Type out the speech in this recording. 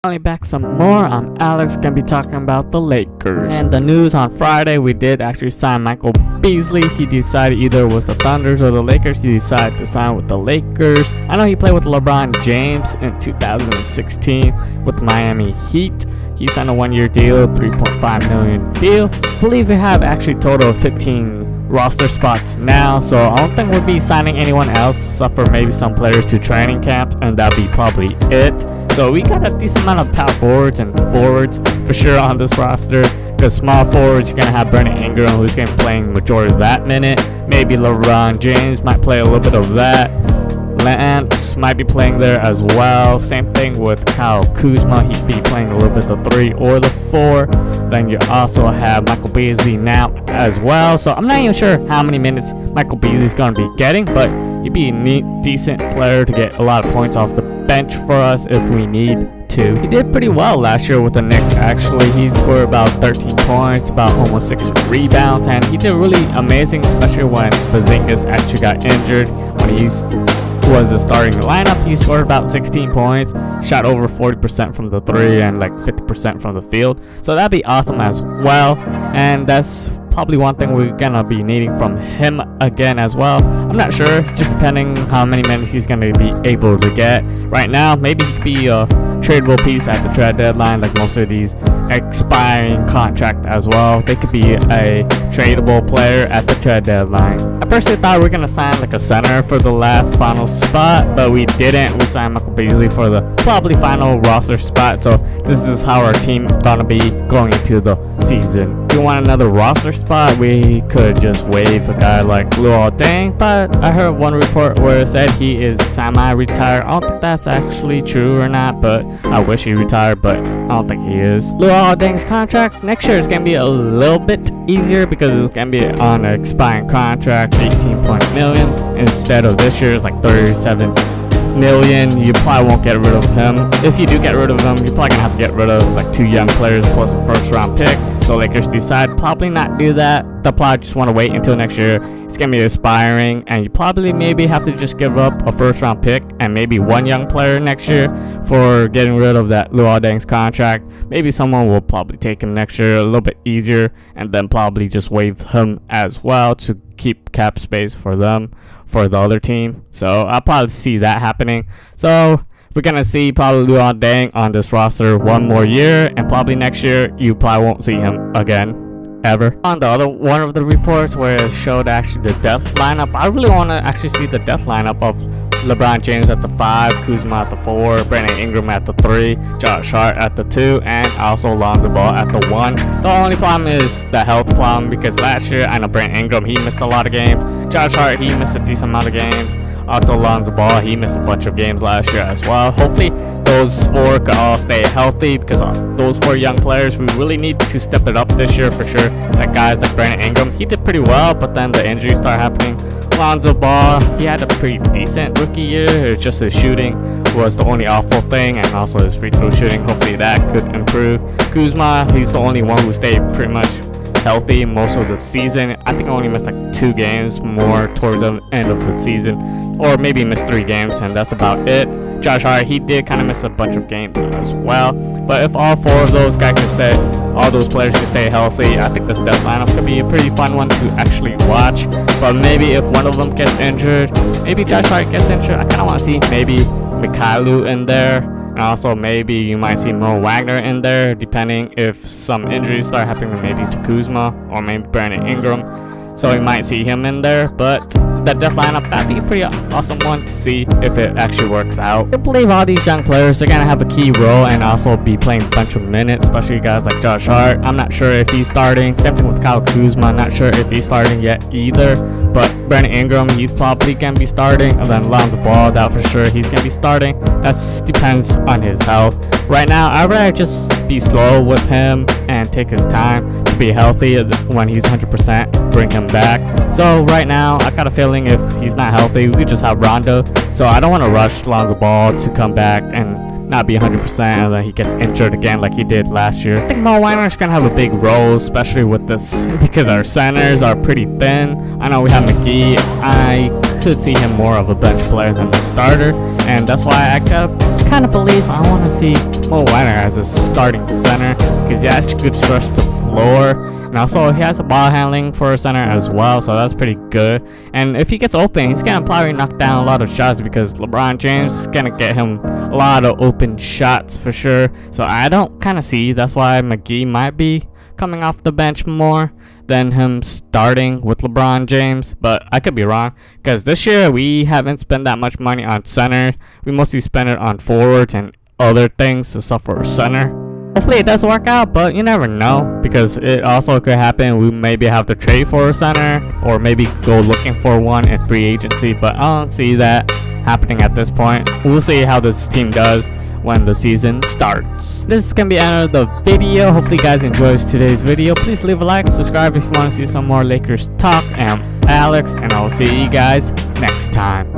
Finally back some more. I'm Alex, gonna be talking about the Lakers. And the news on Friday, we did actually sign Micahel Beasley. He decided either it was the Thunders or the Lakers. He decided to sign with the Lakers. I know he played with LeBron James in 2016 with Miami Heat. He signed a 1-year deal, $3.5 million deal. I believe we have actually total of 15 roster spots now, so I don't think we'll be signing anyone else except for maybe some players to training camp, and that'll be probably it. So we got a decent amount of power forwards and forwards for sure on this roster. Because small forwards, you're going to have Brandon Ingram, who's going to be playing majority of that minute. Maybe LeBron James might play a little bit of that. Lance might be playing there as well. Same thing with Kyle Kuzma. He'd be playing a little bit the 3 or the 4. Then you also have Micahel Beasley now as well. So I'm not even sure how many minutes Micahel Beasley's going to be getting, but he'd be a neat, decent player to get a lot of points off the bench for us if we need to. He did pretty well last year with the Knicks. Actually, he scored about 13 points, about almost 6 rebounds, and he did really amazing, especially when Porzingis actually got injured. When he was the starting lineup, he scored about 16 points, shot over 40% from the 3 and like 50% from the field. So that'd be awesome as well, and that's probably one thing we're gonna be needing from him again as well. I'm not sure, just depending how many minutes he's gonna be able to get. Right now, maybe he could be a tradable piece at the trade deadline, like most of these expiring contract as well. They could be a tradable player at the trade deadline. I personally thought we were gonna sign like a center for the last final spot, but we didn't. We signed Micahel Beasley for the probably final roster spot. So this is how our team gonna be going into the season. If we want another roster spot, we could just waive a guy like Deng, but I heard one report where it said he is semi-retired. I don't think that's actually true or not, but I wish he retired, but I don't think he is. Deng's contract next year is gonna be a little bit easier because it's gonna be on an expiring contract, 18 million instead of this year's like 37 million. You probably won't get rid of him. If you do get rid of him, you're probably gonna have to get rid of like 2 young players plus a first round pick. So Lakers decide probably not do that. They'll probably just want to wait until next year. It's gonna be aspiring, and you probably maybe have to just give up a first round pick and maybe 1 young player next year for getting rid of that Deng's contract. Maybe someone will probably take him next year, a little bit easier, and then probably just waive him as well to keep cap space for them, for the other team. So I'll probably see that happening. So we're gonna see probably Deng on this roster 1 more year, and probably next year you probably won't see him again ever. On the other one of the reports where it showed actually the death lineup, I really want to actually see the death lineup of LeBron James at the 5, Kuzma at the 4, Brandon Ingram at the 3, Josh Hart at the 2, and also Lonzo Ball at the 1. The only problem is the health problem, because last year I know Brandon Ingram, he missed a lot of games. Josh Hart, he missed a decent amount of games. Also Lonzo Ball, he missed a bunch of games last year as well. Hopefully those 4 could all stay healthy, because those 4 young players, we really need to step it up this year for sure. Like guys like Brandon Ingram, he did pretty well, but then the injuries start happening. Lonzo Ball, he had a pretty decent rookie year. It's just his shooting was the only awful thing, and also his free throw shooting. Hopefully that could improve. Kuzma, he's the only one who stayed pretty much healthy most of the season. I think I only missed like 2 games more towards the end of the season, or maybe missed 3 games, and that's about it. Josh Hart, he did kind of miss a bunch of games as well, but if all 4 of those guys can stay, all those players can stay healthy, I think this death lineup could be a pretty fun one to actually watch. But maybe if one of them gets injured, maybe Josh Hart gets injured, I kind of want to see maybe Micahel in there. And also maybe you might see Mo Wagner in there, depending if some injuries start happening maybe to Kuzma or maybe Brandon Ingram. So we might see him in there, but that death lineup, that'd be a pretty awesome one to see if it actually works out. I believe all these young players are going to have a key role and also be playing a bunch of minutes, especially guys like Josh Hart. I'm not sure if he's starting. Same thing with Kyle Kuzma. I'm not sure if he's starting yet either. But Brandon Ingram, he's probably going to be starting. And then Lonzo Ball, that for sure he's going to be starting. That depends on his health. Right now, I'd rather just be slow with him and take his time to be healthy. When he's 100%, bring him back. So right now, I got a feeling if he's not healthy, we just have Rondo. So I don't want to rush Lonzo Ball to come back and not be 100% and then he gets injured again like he did last year. I think Mo Wagner's gonna have a big role, especially with this, because our centers are pretty thin. I know we have McGee. I could see him more of a bench player than a starter, and that's why I got a kind of believe I want to see Mo Wagner as a starting center because he actually could stretch the floor. And also, he has a ball handling for a center as well, so that's pretty good. And if he gets open, he's going to probably knock down a lot of shots because LeBron James is going to get him a lot of open shots for sure. So I don't kind of see, that's why McGee might be coming off the bench more than him starting with LeBron James. But I could be wrong because this year we haven't spent that much money on center. We mostly spent it on forwards and other things to stuff for a center. Hopefully it does work out, but you never know because it also could happen. We maybe have to trade for a center or maybe go looking for one in free agency, but I don't see that happening at this point. We'll see how this team does when the season starts. This is gonna be the end of the video. Hopefully you guys enjoyed today's video. Please leave a like, subscribe if you want to see some more Lakers talk. I'm Alex, and I'll see you guys next time.